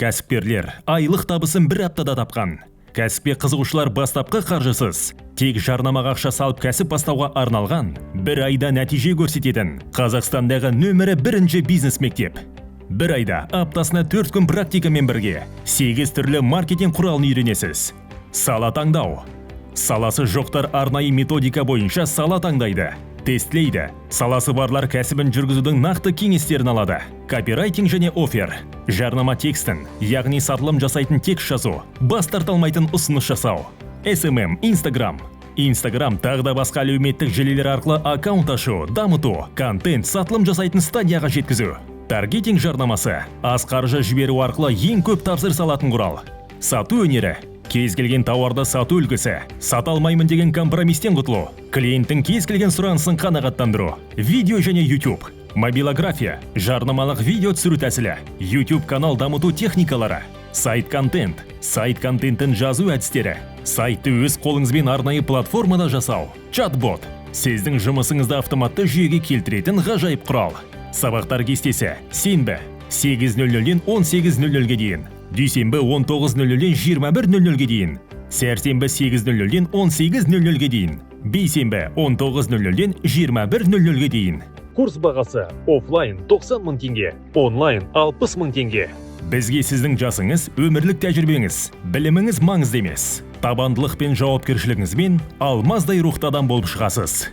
Кәсіпкерлер айлық табысын бір аптада тапқан. Кәсіпке қызығушылар бастапқы қаржысыз, тек жарнамаға ақша салып кәсіп бастауға арналған, бір айда нәтиже көрсететін Қазақстандағы нөмірі 1 бизнес мектеп. Бір айда аптасына 4 күн практикамен бірге 8 түрлі маркетинг құралын үйренесіз. Сала таңдау. Саласы жоқтар арнайы методика бойынша сала таңдайды. Тестлейді. Саласы барлар кәсібін жүргізудің нақты кеңестерін алады. Копирайтинг және офер. Жарнама текстін, яғни сатылым жасайтын текст жазу. Бас тарталмайтын ұсыныс жасау. SMM, Instagram тағы да басқа әлеуметтік желілер арқылы аккаунт ашу, дамыту, контент сатылым жасайтын стадияға жеткізу. Таргетинг жарнамасы. Аз қаржы жіберу арқылы ең көп тапсырыс алатын құрал. Сату өнері. Кез келген тауарды сату үлгісі, сата алмаймын деген компромистен құтылу, клиенттің кез келген сұранысын қанағаттандыру, видео және YouTube, мобилография, жарнамалық видео түсіру тәсілі, YouTube канал дамыту техникалары, сайт контентін жазу әдістері, сайтты өз қолыңызбен арнайы платформада жасау, чатбот, сіздің жұмысыңызды автоматты жүйеге келтіретін ғажайып құрал. Сабақтар кестесі: сенбі 8:00-ден 18:00-ге дейін, дүйсенбі 19:00-ден 21:00-ге дейін, сәрсенбі 8:00-ден 18:00-ге дейін, бейсенбі 19:00-ден 21:00-ге дейін. Курс бағасы: офлайн 90 мың теңге, онлайн 60 мың теңге. Бізге сіздің жасыңыз, өмірлік тәжірибеңіз, біліміңіз маңызды емес. Табандылық пен жауапкершілігіңізбен алмаздай рухты адам болып шығасыз.